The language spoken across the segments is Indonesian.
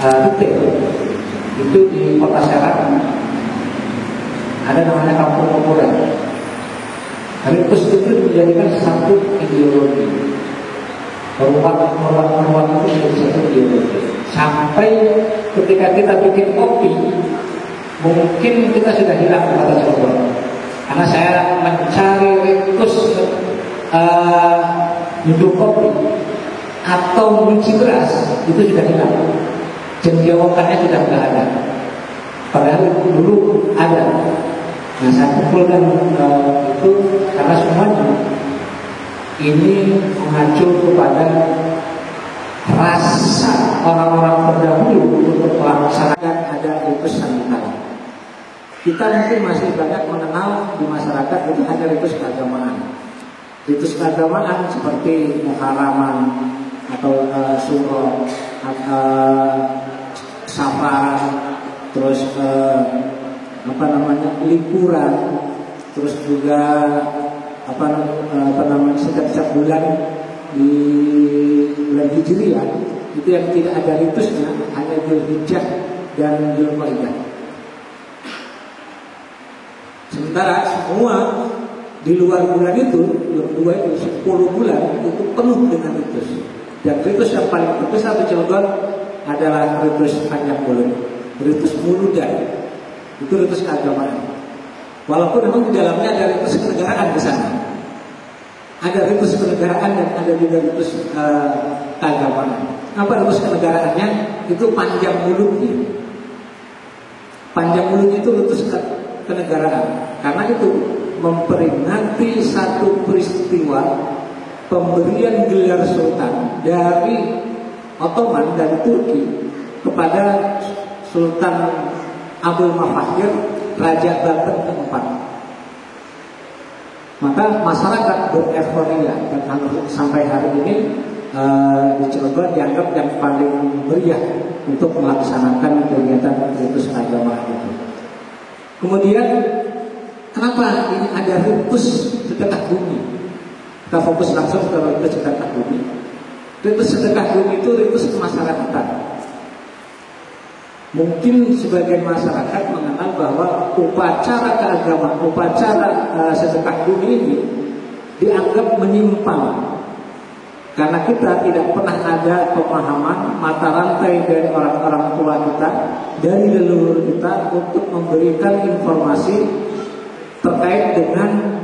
retail. Itu di Kota Serang ada namanya Kampung Populer. Rintis itu menjadikan satu ideologi. Perubahan itu menjadi satu ideologi. Sampai ketika kita bikin kopi, mungkin kita sudah hilang kata Cirebon. Karena saya mencari rintis duduk kopi atau mencuci beras itu sudah hilang. Cendewokannya sudah tidak ada. Padahal dulu ada. Nah, saya kumpulkan itu karena semuanya ini mengacu kepada rasa orang-orang terdahulu untuk melaksanakan ada ritus sanitari. Kita mungkin masih banyak mengenal di masyarakat itu hanya ritus keagamaan. Ritus keagamaan seperti muharaman atau suro, safar, terus liburan, terus juga setiap bulan di bulan Hijriah itu yang tidak ada ritusnya, hanya Dzulhijjah dan Dzulqa'dah. Sementara semua di luar bulan itu, 10 bulan itu penuh dengan ritus. Dan ritus yang paling terbesar di Cilegon adalah ritus panjang mulut, ritus muludan. Itu ritus keagamaan. Walaupun memang di dalamnya ada ritus kenegaraan di sana. Ada ritus kenegaraan dan ada juga ritus keagamaan. Apa ritus kenegaraannya? Itu panjang mulutnya. Panjang mulut itu ritus kenegaraan. Karena itu memperingati satu peristiwa pemberian gelar sultan dari Ottoman, dari Turki kepada Sultan Abdul Mafahir, Raja Banten keempat. Maka masyarakat bereforia dan sampai hari ini di Cilegon dianggap yang paling meriah untuk melaksanakan kegiatan ritus keagamaan itu. Kemudian kenapa ini ada ritus sedekah bumi? Kita fokus langsung ke ritus sedekah bumi. Ritus sedekah bumi itu ritus kemasyarakatan. Mungkin sebagian masyarakat mengenal bahwa upacara keagamaan, upacara sedekah bumi ini dianggap menyimpang karena kita tidak pernah ada pemahaman mata rantai dari orang-orang tua kita, dari leluhur kita untuk memberikan informasi terkait dengan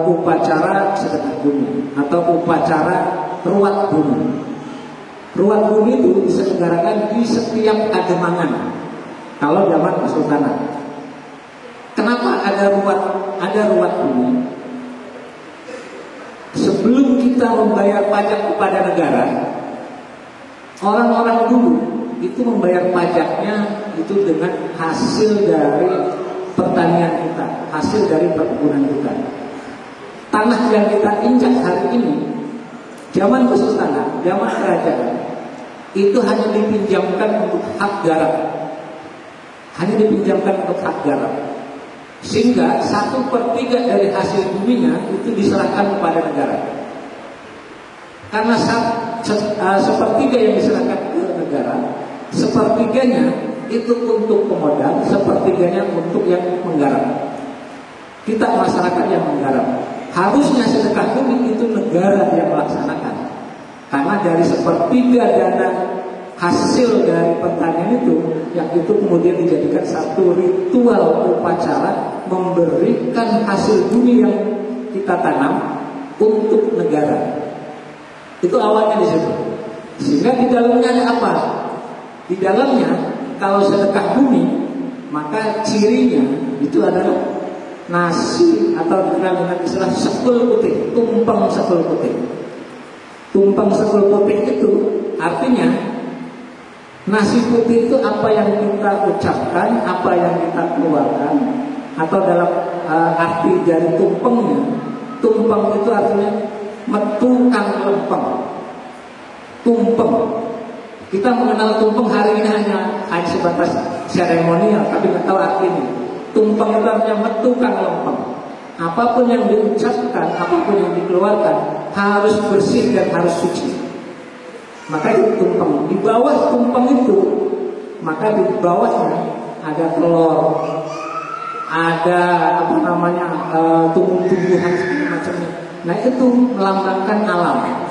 upacara sedekah bumi atau upacara ruat bumi. Ruat bumi itu diselenggarakan di setiap kademangan kalau zaman kesultanan. Kenapa ada ruat bumi? Sebelum kita membayar pajak kepada negara, orang-orang dulu itu membayar pajaknya itu dengan hasil dari pertanian kita, hasil dari perkebunan kita. Tanah yang kita injak hari ini, zaman kesultanan, zaman kerajaan, itu hanya dipinjamkan untuk hak garap. Hanya dipinjamkan untuk hak garap. Sehingga 1/3 dari hasil buminya itu diserahkan kepada negara. Karena 1/3 yang diserahkan ke negara, 1/3-nya itu untuk pemodal, 1/3-nya untuk yang menggarap. Kita masyarakat yang menggarap. Harusnya sedekah bumi itu negara yang melaksanakan. Karena dari 1/3 dana hasil dari pertanian itu, yang itu kemudian dijadikan satu ritual upacara memberikan hasil bumi yang kita tanam untuk negara. Itu awalnya di situ. Sehingga di dalamnya ada apa? Di dalamnya kalau sedekah bumi, maka cirinya itu adalah nasi atau dikenal dengan istilah sekul putih, tumpeng sekul putih. Tumpeng sekul putih itu artinya nasi putih itu apa yang kita ucapkan, apa yang kita keluarkan, atau dalam arti dari tumpengnya. Tumpeng itu artinya metu kang lempeng. Tumpeng. Kita mengenal tumpeng hari ini hanya sebatas seremonial, tapi nggak tahu artinya. Tumpeng itu artinya metu kang lempeng. Apapun yang diucapkan, apapun yang dikeluarkan harus bersih dan harus suci. Maka itu tumpeng. Di bawah tumpeng itu, maka di bawahnya ada telur, ada apa namanya tumbuh-tumbuhan segala macamnya. Nah itu melambangkan alam.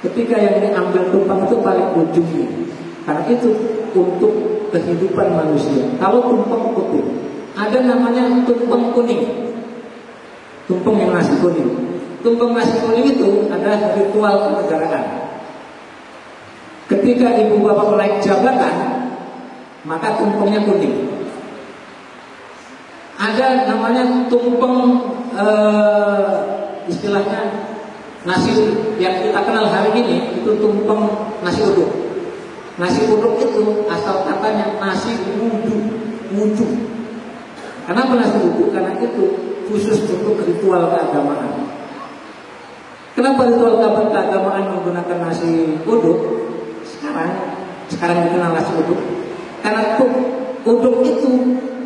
Ketika yang diambil tumpeng itu paling ujungnya, karena itu untuk kehidupan manusia. Kalau tumpeng putih, ada namanya tumpeng kuning, tumpeng yang nasi kuning. Tumpeng nasi kuning itu adalah ritual kenegaraan. Ketika ibu bapak naik jabatan, maka tumpengnya kuning. Ada namanya tumpeng istilahnya nasi yang kita kenal hari ini, itu tumpeng nasi uduk. Nasi uduk itu asal katanya nasi wudhu. Kenapa nasi wudhu? Karena itu khusus untuk ritual keagamaan. Kenapa ritual keagamaan menggunakan nasi uduk? Sekarang dikenal nasi uduk. Karena uduk itu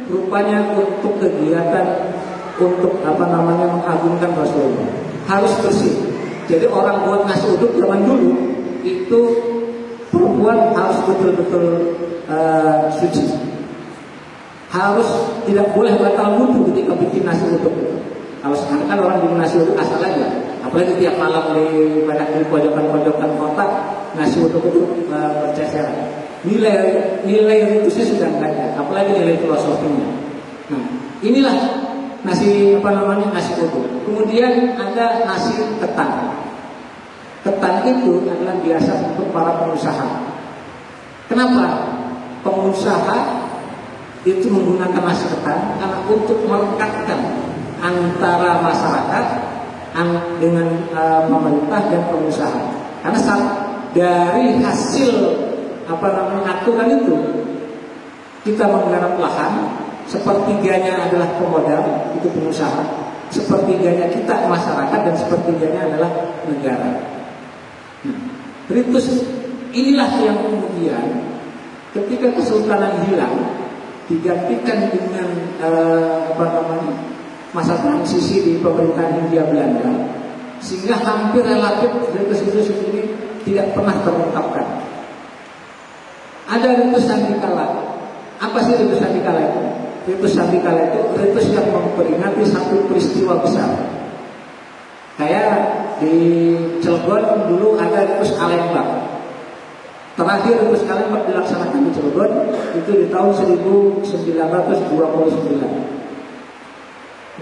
rupanya untuk kegiatan untuk mengagungkan Rasulullah. Harus bersih. Jadi orang buat nasi uduk zaman dulu itu perempuan harus betul-betul suci. Harus tidak boleh batal wudu ketika bikin nasi uduk itu. Kalau sekarang kan orang bikin nasi uduk asal aja. Apalagi tiap malam di pojokan-pojokan kota nasi uduk itu berceceran. Nilai ritusnya sudah enggak ada, apalagi nilai filosofinya. Nah, inilah nasi nasi uduk. Kemudian ada nasi ketan. Ketan itu adalah biasa untuk para pengusaha. Kenapa? Pengusaha itu menggunakan nasi ketan karena untuk merekatkan antara masyarakat dengan pemerintah dan pengusaha. Karena dari hasil aturan itu kita menggarap lahan, sepertiganya adalah pemodal, itu pengusaha, sepertiganya kita masyarakat, dan sepertiganya adalah negara. Nah, ritus inilah yang kemudian ketika kesultanan hilang digantikan dengan masa transisi di pemerintahan Hindia Belanda, sehingga hampir relatif ritus-ritus ini tidak pernah terungkapkan. Ada ritus sandikala. Apa sih ritus sandikala itu? Ritus sandikala itu ritus yang memperingati satu peristiwa besar. Kayak di Cilegon dulu ada ritus Alembak. Terakhir ritus Alembak dilaksanakan di Cilegon itu di tahun 1929.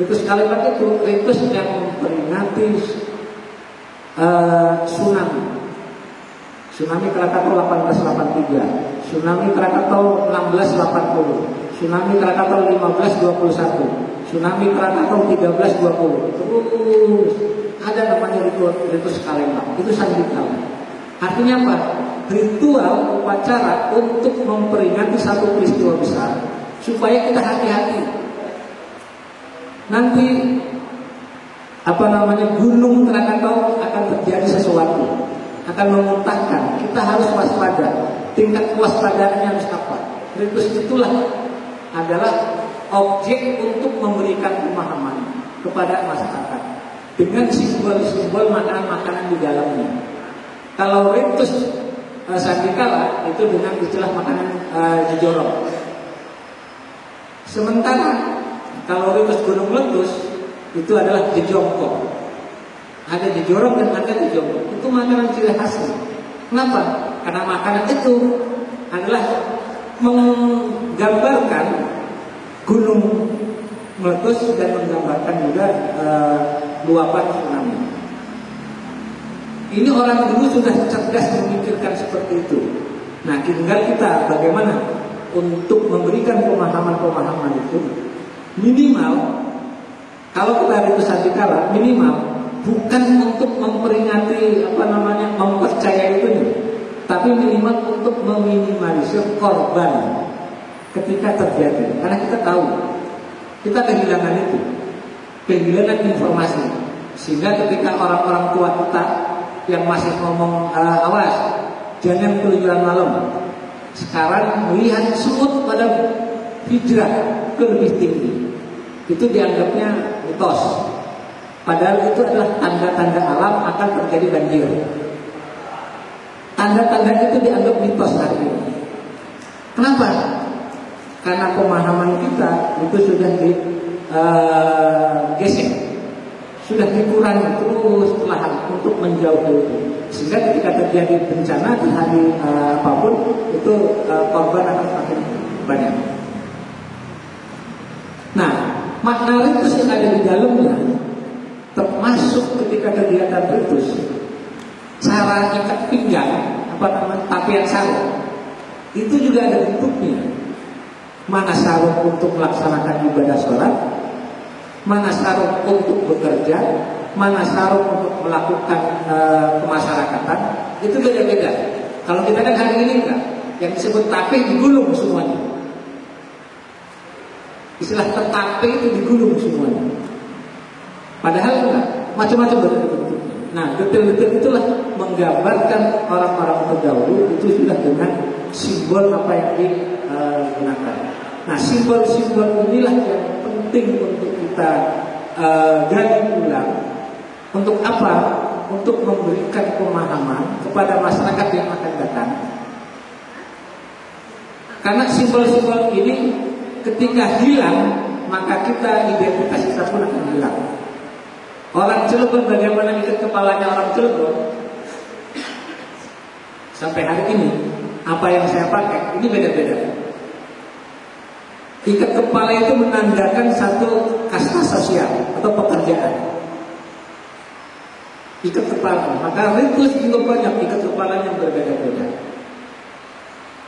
Ritus Alembak itu ritus yang memperingati Tsunami Krakatau 1883, Tsunami Krakatau 1680, Tsunami Krakatau 1521, Tsunami Krakatau 1320. Terus ada namanya ritus Alembak. Itu sandikala. Artinya apa? Ritual upacara untuk memperingati satu peristiwa besar supaya kita hati-hati. Nanti Gunung Krakatau akan terjadi sesuatu, akan memuntahkan. Kita harus waspada. Tingkat kewaspadaannya harus apa? Ritus itulah adalah objek untuk memberikan pemahaman kepada masyarakat dengan simbol-simbol makanan-makanan di dalamnya. Kalau ritus sandikala itu dengan istilah makanan jejorong. Sementara kalau ritus gunung meletus itu adalah jejongkok. Ada jejorong dan ada jejongkok. Itu makanan ciri khasnya. Kenapa? Karena makanan itu adalah menggambarkan gunung meletus dan menggambarkan juga luapan tsunami. Ini orang dulu sudah cerdas memikirkan seperti itu. Nah, tinggal kita bagaimana untuk memberikan pemahaman-pemahaman itu. Minimal kalau kita ritus sandikala, minimal bukan untuk memperingati mempercayai itu, tapi minimal untuk meminimalisir korban ketika terjadi. Karena kita tahu kita kehilangan itu, kehilangan informasi, sehingga ketika orang-orang tua kita yang masih ngomong awas jangan keluyuran malam, sekarang melihat semut pada hijrah ke lebih tinggi, itu dianggapnya mitos. Padahal itu adalah tanda-tanda alam akan terjadi banjir. Tanda-tanda itu dianggap mitos hari ini. Kenapa? Karena pemahaman kita itu sudah digesek, sudah dikurangi terus perlahan untuk menjauhi itu. Sehingga ketika terjadi bencana di hari apapun itu korban akan semakin banyak. Nah, makna ritus yang ada di dalamnya, termasuk ketika kegiatan ritus, cara ikat pinggang, tapian sarung, itu juga ada bentuknya. Mana sarung untuk melaksanakan ibadah sholat, mana sarung untuk bekerja, mana sarung untuk melakukan kemasyarakatan, itu beda-beda. Kalau kita kan hari ini enggak, yang disebut tape digulung semuanya. Istilah tertape itu digulung semuanya. Padahal enggak, macam-macam bentuknya. Nah, detail-detail itulah menggambarkan orang-orang terdahulu itu sudah dengan simbol apa yang digunakan. Nah, simbol-simbol inilah yang penting untuk kita gali ulang. Untuk apa? Untuk memberikan pemahaman kepada masyarakat yang akan datang. Karena simbol-simbol ini ketika hilang, maka identitas kita pun akan hilang. Orang Cilegon bagaimana ikat kepalanya orang Cilegon? Sampai hari ini, apa yang saya pakai ini beda-beda. Ikat kepala itu menandakan satu kasta sosial atau pekerjaan. Ikat kepala, maka ritus juga banyak ikat kepalanya yang berbeda-beda.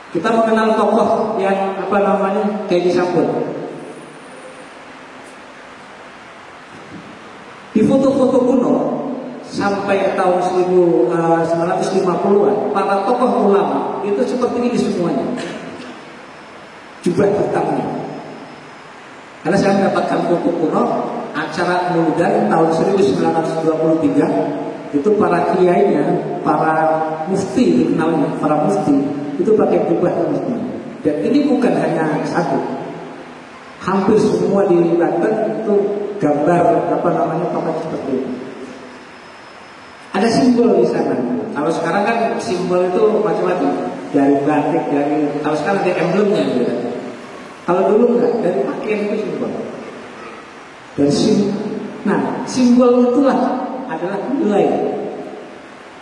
Kita mengenal tokoh yang Kiai Sampun. Di foto-foto kuno sampai tahun 1950-an, para tokoh ulama itu seperti ini semuanya. Jubah hitamnya. Karena saya mendapatkan foto kuno acara Nudan tahun 1923, itu para kiainya, para mufti dikenalnya, para mufti itu pakai jubah semua. Dan ini bukan hanya satu, hampir semua di Banten itu gambar pakai seperti itu. Ada simbol di sana. Kalau sekarang kan simbol itu macam-macam, dari batik, kalau sekarang ada emblemnya gitu. Kalau dulu enggak, dari pakaian itu simbol. Nah, simbol itulah adalah nilai.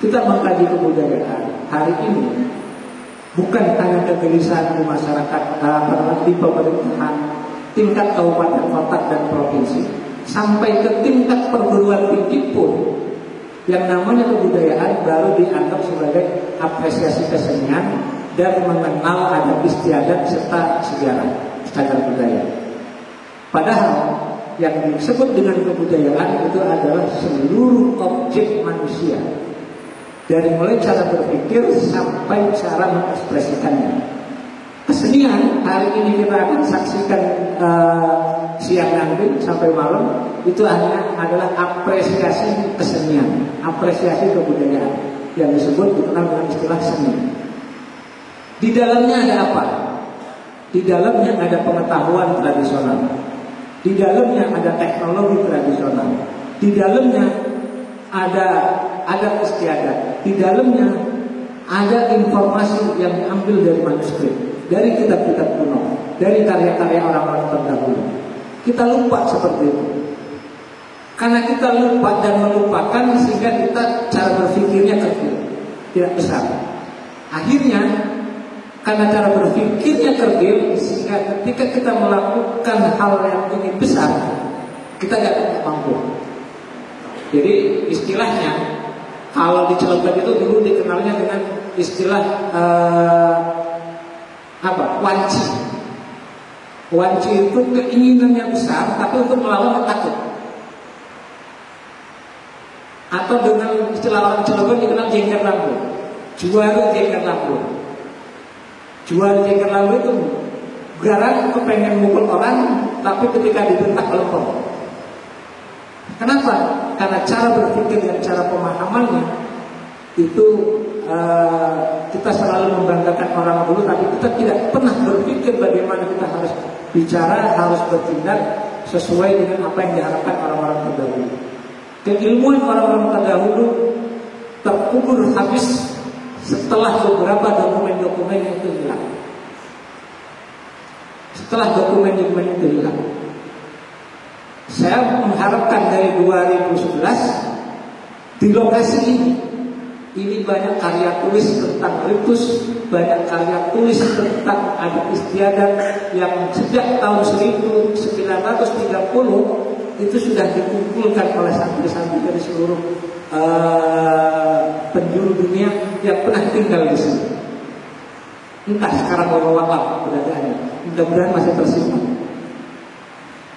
Kita mengkaji kebudayaan hari ini bukan hanya kegelisahan di masyarakat, di pemerintahan tingkat kabupaten, kota dan provinsi, sampai ke tingkat perguruan tinggi pun yang namanya kebudayaan baru dianggap sebagai apresiasi kesenian dan mengenal adat istiadat serta sejarah cagar budaya. Padahal yang disebut dengan kebudayaan itu adalah seluruh objek manusia, dari mulai cara berpikir sampai cara mengekspresikannya. Kesenian hari ini kita akan saksikan siang nanti sampai malam itu adalah apresiasi kesenian, apresiasi kebudayaan yang dikenal dengan istilah seni. Di dalamnya ada apa? Di dalamnya ada pengetahuan tradisional. Di dalamnya ada teknologi tradisional. Di dalamnya ada adat istiadat. Di dalamnya ada informasi yang diambil dari manuskrip, dari kitab-kitab kuno, dari karya-karya orang-orang terdahulu. Kita lupa seperti itu. Karena kita lupa dan melupakan, sehingga kita cara berpikirnya kecil, tidak besar. Akhirnya karena cara berpikirnya kerdil, sehingga ketika kita melakukan hal yang ingin besar, kita tidak mampu. Jadi istilahnya, kalau di Cilegon itu dulu dikenalnya dengan istilah wanci. Wanci itu keinginan yang besar, tapi untuk melawan takut. Atau dengan istilah orang Cilegon dikenal jengker lampu, juara jengker lampu. Jual jengker lampu itu garang kepengen mukul orang, tapi ketika dibentak lempeng. Kenapa? Karena cara berpikir dan cara pemahamannya itu kita selalu membanggakan orang dulu, tapi kita tidak pernah berpikir bagaimana kita harus bicara, harus bertindak sesuai dengan apa yang diharapkan orang-orang terdahulu. Keilmuan orang-orang terdahulu terkubur habis setelah beberapa dokumen-dokumen itu hilang. Setelah dokumen-dokumen itu hilang, saya mengharapkan dari 2011 di lokasi ini banyak karya tulis tentang ritus, banyak karya tulis tentang adat istiadat yang sejak tahun 1930 itu sudah dikumpulkan oleh santri-santri dari seluruh penjuru dunia yang pernah tinggal di sini. Entah sekarang walau beradaannya, mudah-mudahan masih tersimpan.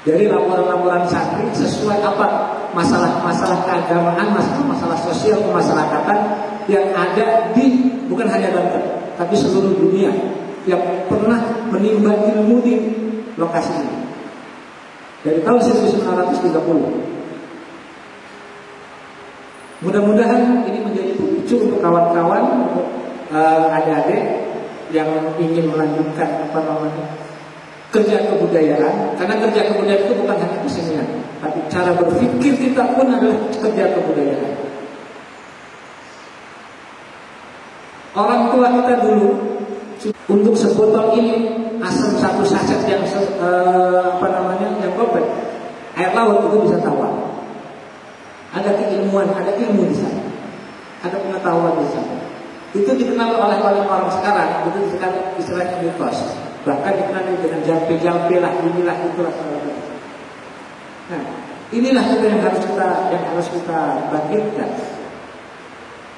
Dari laporan-laporan santri sesuai apa masalah-masalah keagamaan, masalah-masalah sosial kemasyarakatan yang ada di bukan hanya Banten, tapi seluruh dunia yang pernah menimba ilmu di lokasi ini. Dari tahun 1930. Mudah-mudahan ini menjadi pemicu untuk kawan-kawan, untuk adik-adik yang ingin melanjutkan kerja kebudayaan, karena kerja kebudayaan itu bukan hanya kesenian, tapi cara berpikir kita pun adalah kerja kebudayaan. Orang tua kita dulu untuk sebotol ini asam satu saset yang yang gopek, air laut itu bisa tawar. Ada keilmuan, ada ilmu di sana, ada pengetahuan di sana. Itu dikenal oleh orang sekarang, itu istilahnya mitos. Bahkan dikenal dengan jampe-jampe lah, inilah itulah. Nah, inilah yang harus kita bangkitkan.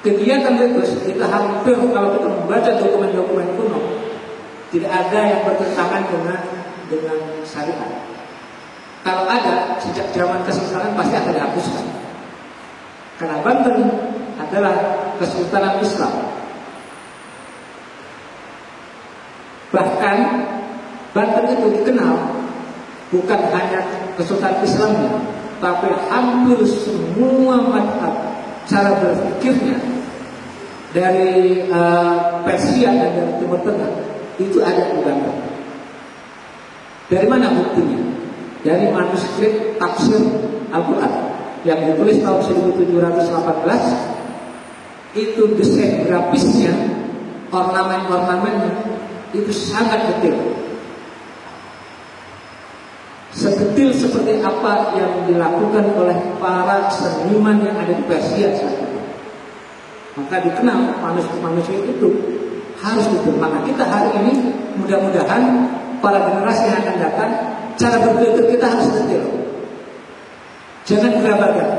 Kegiatan itu hampir kalau kita membaca dokumen-dokumen kuno, tidak ada yang bertentangan dengan syariat. Kalau ada, sejak zaman kesultanan pasti akan dihapuskan. Karena Banten adalah kesultanan Islam. Bahkan Banten itu dikenal bukan hanya kesultanan Islamnya, tapi hampir semua mazhab cara berpikirnya dari Persia dan dari Timur Tengah itu ada di Banten. Dari mana buktinya? Dari manuskrip tafsir Al-Quran yang ditulis tahun 1718. Itu desain grafisnya, ornamen-ornamennya itu sangat detail. Sedetil seperti apa yang dilakukan oleh para seniman yang ada di Persia saat itu. Maka dikenal manuskrip itu harus detail. Maka kita hari ini mudah-mudahan para generasi yang akan datang, cara berpikir kita harus detail. Jangan gerabagan.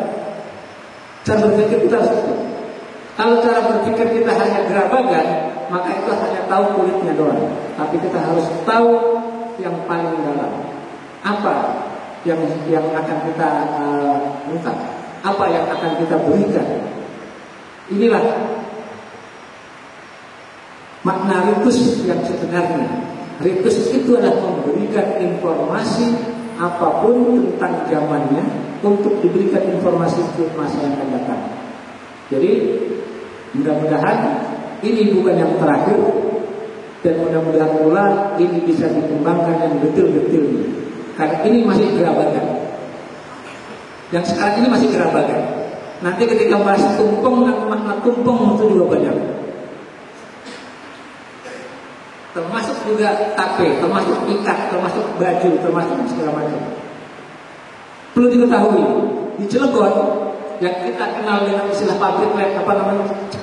Cara berpikir kita harus detail. Kalau cara berpikir kita hanya gerabagan, maka itu hanya tahu kulitnya doang. Tapi kita harus tahu yang paling dalam. Apa yang akan kita minta? Apa yang akan kita berikan? Inilah makna ritus yang sebenarnya. Ritus itu adalah memberikan informasi apapun tentang zamannya untuk diberikan informasi ke masa yang akan datang. Jadi mudah-mudahan ini bukan yang terakhir, dan mudah-mudahan pula ini bisa dikembangkan yang betul-betul. Karena ini masih gerabagan. Yang sekarang ini masih gerabagan. Nanti ketika bahas tumpeng dan makna tumpeng itu juga banyak. Termasuk juga tape, termasuk ikat, termasuk baju, termasuk segala macam. Perlu diketahui, di Cilegon yang kita kenal dengan istilah pabrik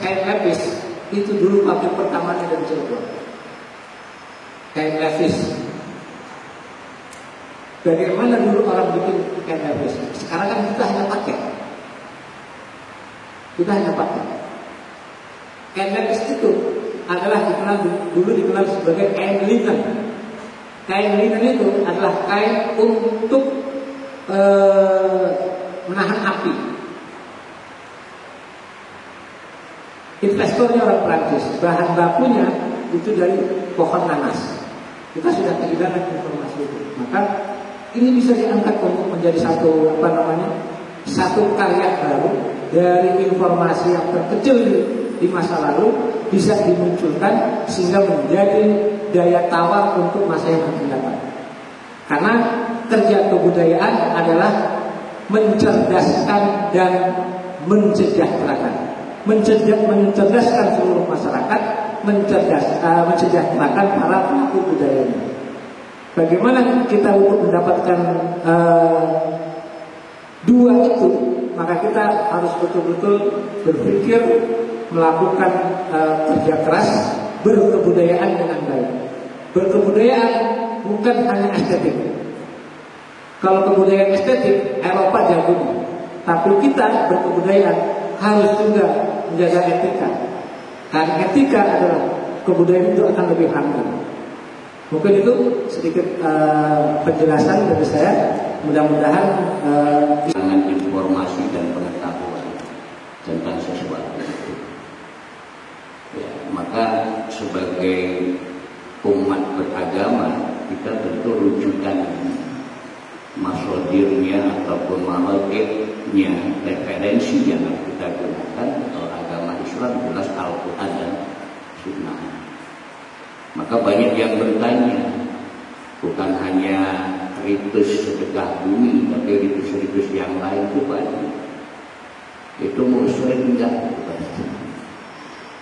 kain lepis, itu dulu pabrik pertamanya dari Cilegon. Kain lepis. Bagaimana dulu orang bikin kain lepis? Sekarang kan kita hanya pakai. Kain lepis itu adalah dulu dikenal sebagai kain linen. Kain linen itu adalah kain untuk menahan api. Investornya orang Prancis, bahan bakunya itu dari pohon nanas. Kita sudah kehilangan informasi itu. Maka ini bisa diangkat untuk menjadi satu karya baru dari informasi yang terkecil di masa lalu bisa dimunculkan sehingga menjadi daya tawar untuk masa yang akan datang. Karena kerja kebudayaan adalah mencerdaskan dan mensejahterakan. mencerdaskan seluruh masyarakat, mensejahterakan para pelaku budayanya. Bagaimana kita untuk mendapatkan dua itu? Maka kita harus betul-betul berpikir, melakukan kerja keras, berkebudayaan dengan baik. Berkebudayaan bukan hanya estetik. Kalau kebudayaan estetik, Eropa jagonya. Tapi kita berkebudayaan harus juga menjaga etika. Karena etika adalah kebudayaan itu akan lebih langgeng. Mungkin itu sedikit penjelasan dari saya. Mudah-mudahan dengan informasi dan pengetahuan tentang sesuatu itu. Ya, maka sebagai umat beragama kita tentu rujukan masodirnya ataupun malakitnya, referensi yang kita gunakan atau agama Islam jelas Al-Quran dan Sunnah. Maka banyak yang bertanya, bukan hanya ritus sedekah bumi, tapi ritus-ritus yang lain itu banyak. Itu musyrik enggak?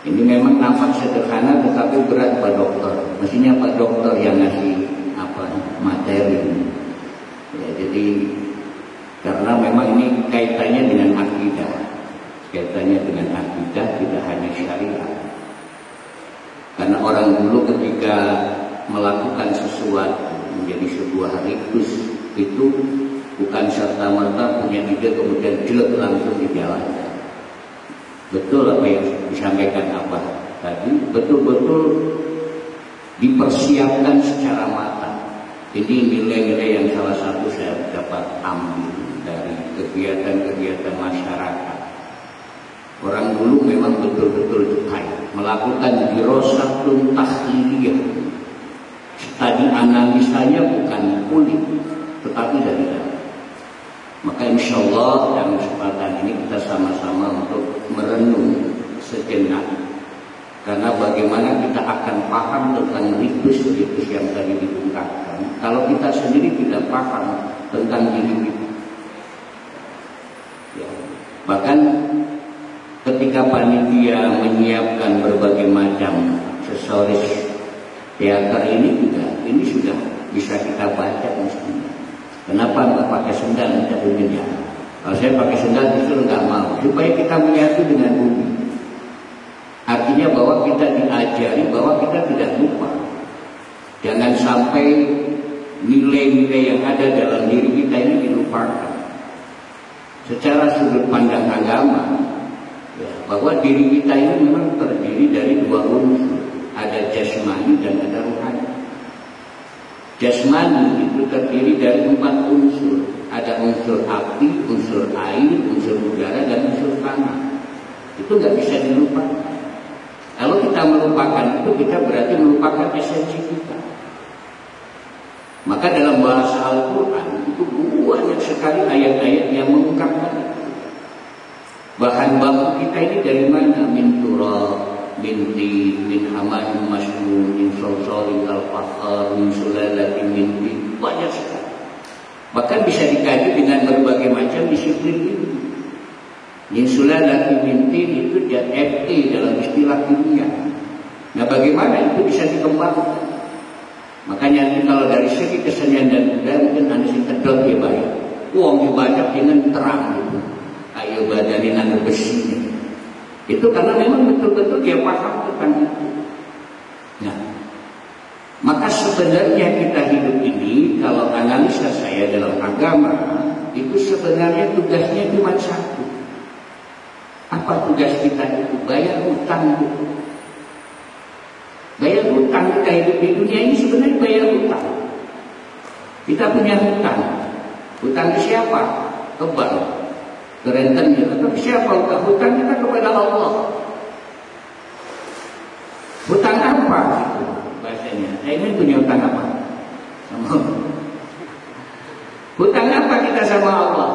Ini memang nampak sederhana, tetapi berat Pak Dokter. Mestinya Pak Dokter yang ngasih materi. Ya, jadi karena memang ini kaitannya dengan akidah, tidak hanya syariat. Karena orang dulu ketika melakukan sesuatu menjadi sebuah ritus itu bukan serta-merta punya ide kemudian jelek langsung dijalankan. Betul apa yang disampaikan Abah tadi, betul-betul dipersiapkan secara matang. Ini nilai-nilai yang salah satu saya dapat ambil dari kegiatan-kegiatan masyarakat. Orang dulu memang betul-betul detail melakukan dirosatun tahliliyah. Tadi analisanya bukan kulit, tetapi dari dalam. Maka insya Allah dalam kesempatan ini kita sama-sama untuk merenung sejenak. Karena bagaimana kita akan paham tentang ritus-ritus yang tadi diungkapkan kalau kita sendiri tidak paham tentang diri kita. Ya. Bahkan ketika panitia menyiapkan berbagai macam aksesoris teater ini sudah bisa kita baca mestinya. Kenapa nggak pakai sendal tidak dunia? Kalau saya pakai sendal justru nggak mau, supaya kita menyatu dengan bumi. Artinya bahwa kita diajari bahwa kita tidak lupa. Jangan sampai nilai-nilai yang ada dalam diri kita ini dilupakan. Secara sudut pandang agama, ya, bahwa diri kita ini memang terdiri dari dua unsur. Ada jasmani dan ada rohani. Jasmani itu terdiri dari 4 unsur. Ada unsur api, unsur air, unsur udara, dan unsur tanah. Itu nggak bisa dilupakan. Kalau kita melupakan itu, kita berarti melupakan esensi kita. Maka dalam bahasa Al-Quran itu banyak sekali ayat-ayat yang mengungkapkan itu. Bahan baku kita ini dari mana? Min turab, min tin, min hamadin masnun, min solsolin al-fakhar, min sulalatin min tin. Banyak sekali. Bahkan bisa dikaji dengan berbagai macam disiplin ini. Min sulalatin min tin itu dia FE dalam istilah kimia. Nah, bagaimana itu bisa dikembangkan? Makanya nanti kalau dari segi kesenian dan budaya mungkin Anda sih kedok ya banyak. Uang dibaca dengan terang gitu. Ayo badanin anu besinya. Itu karena memang betul-betul dia paham tentang itu. Nah, maka sebenarnya kita hidup ini, kalau analisa saya dalam agama, itu sebenarnya tugasnya cuma satu. Apa tugas kita itu? Bayar hutang. Bayar hutang kita hidup di dunia ini sebenarnya bayar hutang. Kita punya hutang. Hutang ke siapa? Ke bank. Ke rentenir. Atau siapa hutang kita kepada Allah. Hutang apa gitu bahasanya? Ini punya hutang apa? Sama Allah. Hutang apa kita sama Allah?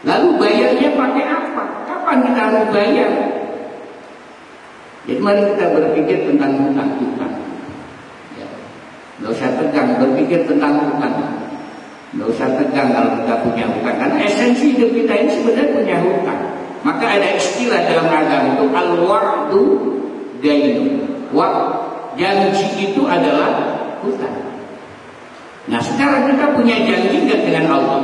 Lalu bayarnya pakai apa? Kapan kita harus bayar? Jadi mari kita berpikir tentang hutang kita. Ya. Nggak usah tegang berpikir tentang hutang. Nggak usah tegang kalau kita punya hutang. Karena esensi hidup kita ini sebenarnya punya hutang. Maka ada istilah dalam agama itu al-wa'du dainu. Janji itu adalah hutang. Nah, sekarang kita punya janji nggak dengan Allah?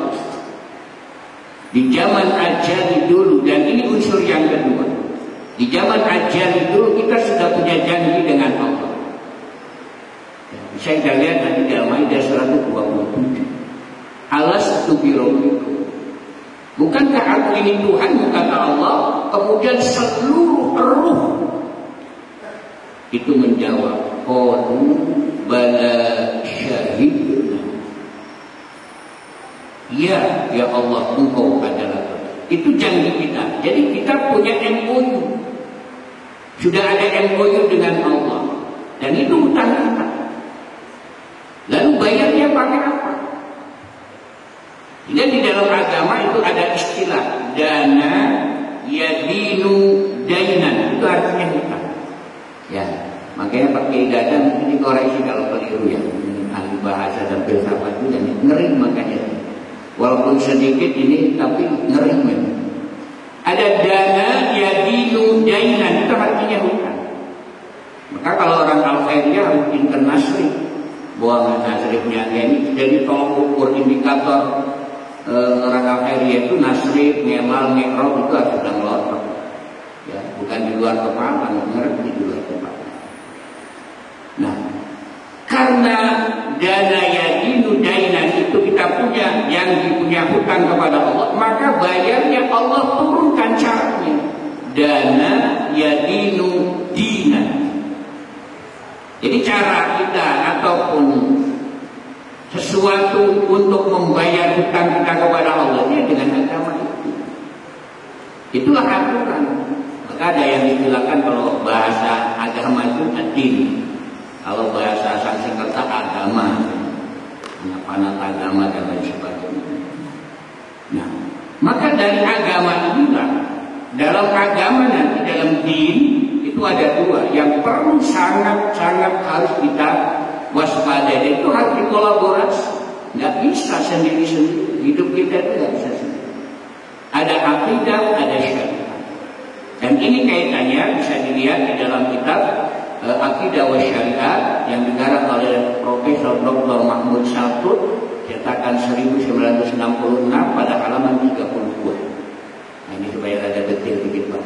Di zaman ajali dulu, dan ini unsur yang kedua. Di zaman ajali dulu kita sudah punya janji dengan Allah. Bisa kita lihat nanti dalam Maidah 127. Alastu birabbikum. Bukankah aku ini Tuhan, kata Allah. Kemudian seluruh ruh itu menjawab, qalu bala syahidna. Ya, ya Allah, Engkau adalah Tuhan. Itu janji kita. Jadi kita punya MOU. Sudah ada MOU dengan Allah. Dan itu hutang kita. Lalu bayarnya pakai apa? Dan di dalam agama itu ada istilah dana yadinu dainan. Itu artinya hutang. Ya, makanya pakai dana mungkin dikoreksi kalau keliru ya. Ahli bahasa dan filsafat itu dan ngeri makanya. Walaupun sedikit ini tapi ngeri memang. Ada dana yadinu dainan, itu artinya hutang. Maka kalau orang Al-Khairiyah harus pinter nasrif. Buangan nasrifnya ini jadi tolong ukur indikator orang Al-Khairiyah itu nasrif, ngemal, ngekrok itu harus sudah melotot. Ya, bukan di luar kepala, ngerti di luar kepala. Nah, karena dana yadinu dainan itu kita punya, yang punya hutang kepada Allah, maka bayarnya Allah turunkan caranya. Dana yadinu dinan. Jadi cara kita ataupun sesuatu untuk membayar hutang kita kepada Allah ini dengan agama itu. Itulah aturan. Maka ada yang istilahkan kalau bahasa agama itu adil. Kalau bahasa Sanskerta agama, panat agama dan lain sebagainya. Nah, maka dari agama inilah, dalam agama nanti dalam din itu ada dua yang perlu sangat-sangat harus kita waspadai. Itu harus dikolaborasi. Nggak bisa sendiri-sendiri. Hidup kita itu nggak bisa sendiri. Ada akidah, ada syariat. Dan ini kaitannya bisa dilihat di dalam kitab Akidah wa Syariat yang digarap oleh Profesor Dr. Mahmud Saltut, cetakan 1966 pada halaman 32. Nah, ini supaya ada detail sedikit Pak.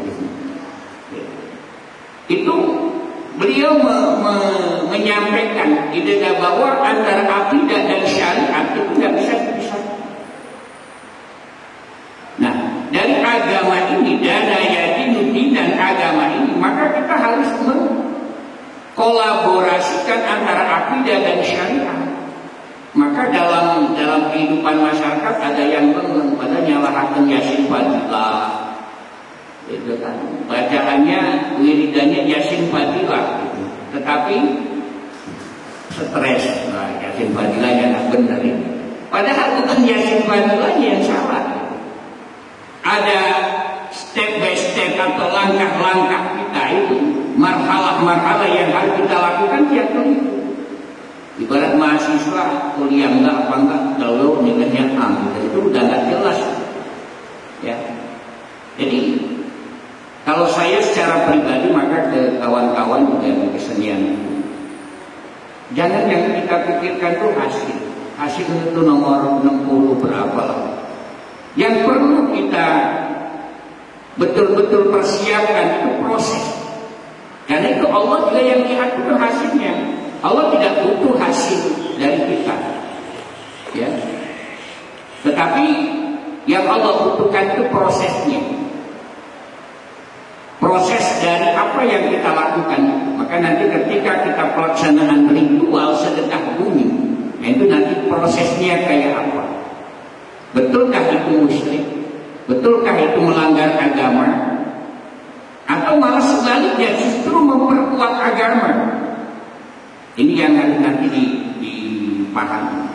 Itu beliau menyampaikan ide bahwa antara akidah dan syariat itu tidak bisa dipisahkan. Nah, dari agama ini, dana yadinu dan agama ini, maka kita harus kolaborasikan antara akidah dan syariat. Maka dalam kehidupan masyarakat ada yang pada nyalahaken Yasin Fadilah, itu kan bacaannya wiridannya Yasin Fadilah, gitu. Tetapi stres, nah, Yasin Fadilahnya nggak benar ini. Padahal bukan Yasin Fadilahnya yang salah. Ada step by step atau langkah-langkah kita itu, marhalah-marhalah yang harus kita lakukan tiap kali. Ibarat mahasiswa kuliah enggak apa enggak, kalau nilainya A, itu udah nggak jelas. Ya, jadi kalau saya secara pribadi maka ke kawan-kawan juga kesenian, jangan yang kita pikirkan tuh hasil itu nomor 60 berapa lah. Yang perlu kita betul-betul persiapkan itu proses. Karena itu Allah juga yang lihat itu hasilnya. Allah tidak butuh hasil dari kita, ya. Tetapi yang Allah butuhkan itu prosesnya. Proses dari apa yang kita lakukan. Maka nanti ketika kita pelaksanaan ritual sedekah bumi, nah itu nanti prosesnya kayak apa? Betulkah itu musyrik? Betulkah itu melanggar agama? Atau malah sebaliknya justru memperkuat agama? Ini yang harus nanti dipahami.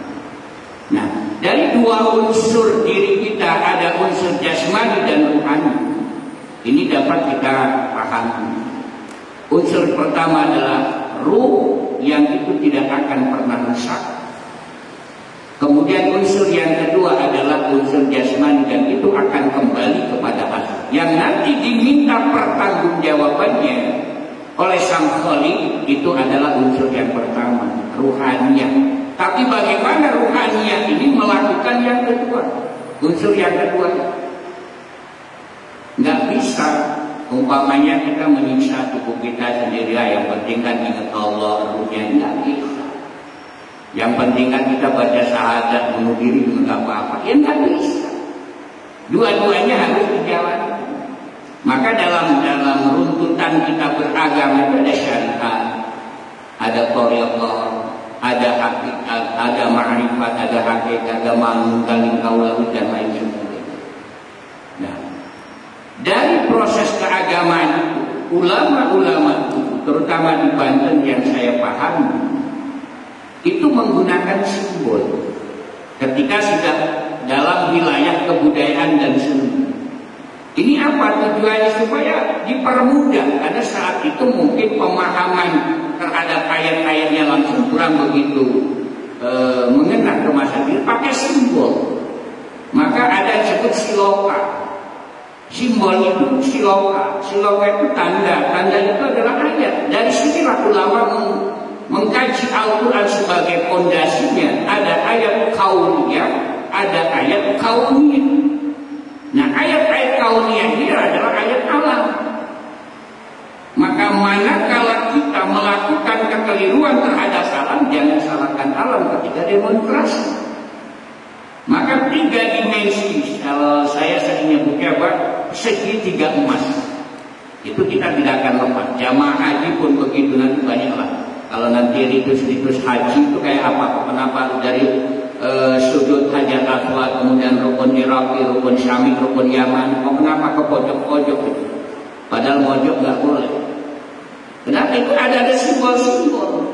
Nah, dari dua unsur diri kita ada unsur jasmani dan rohani. Ini dapat kita pahami. Unsur pertama adalah ruh yang itu tidak akan pernah rusak. Kemudian unsur yang kedua adalah unsur jasmani dan itu akan kembali kepada asal. yang nanti diminta pertanggungjawabannya oleh Sang Khalik itu adalah unsur yang pertama, ruhaniyah. Tapi bagaimana ruhaniyah ini melakukan yang kedua, unsur yang kedua? Nggak bisa umpamanya kita menyiksa tubuh kita sendiri, yang penting kan ingat Allah, ruhnya nggak bisa. Yang penting kan kita baca syahadat, bunuh diri juga nggak apa-apa, ya nggak bisa. Dua-duanya harus dijalankan. Maka dalam runtutan kita beragama itu ada syariat, ada thariqah, ada hakikat, ada ma'rifat, ada hakikat, ada ma'lum kaulawi dan lain sebagainya. Nah, dari proses keagamaan ulama-ulama terutama di Banten yang saya pahami itu menggunakan simbol ketika sudah dalam wilayah kebudayaan dan seni. Ini apa tujuannya? Supaya dipermudah, karena saat itu mungkin pemahaman terhadap ayat-ayatnya langsung kurang begitu mengena ke masa kini, pakai simbol. Maka ada yang disebut siloka. Simbol itu siloka. Siloka itu tanda. Tanda itu adalah ayat. Dari sinilah ulama mengkaji Al-Quran sebagai pondasinya. Ada ayat kauniyah, ada ayat kauniyah. Nah, ayat-ayat kauniyah ini adalah ayat alam. Maka manakala kita melakukan kekeliruan terhadap alam, jangan salahkan alam ketika demonstrasi. Maka 3 dimensi, kalau saya sering nyebutnya apa? Segitiga emas. Itu kita tidak akan lepas. Jamaah haji pun begitu, nanti banyaklah. Kalau nanti ritus-ritus haji itu kayak apa? Kenapa dari sujud Hajar Aswad, kemudian rukun Iraqi, rukun Syami, rukun Yaman, kenapa ke pojok-pojok itu? Padahal mojok nggak boleh. Kenapa? Itu ada simbol-simbol.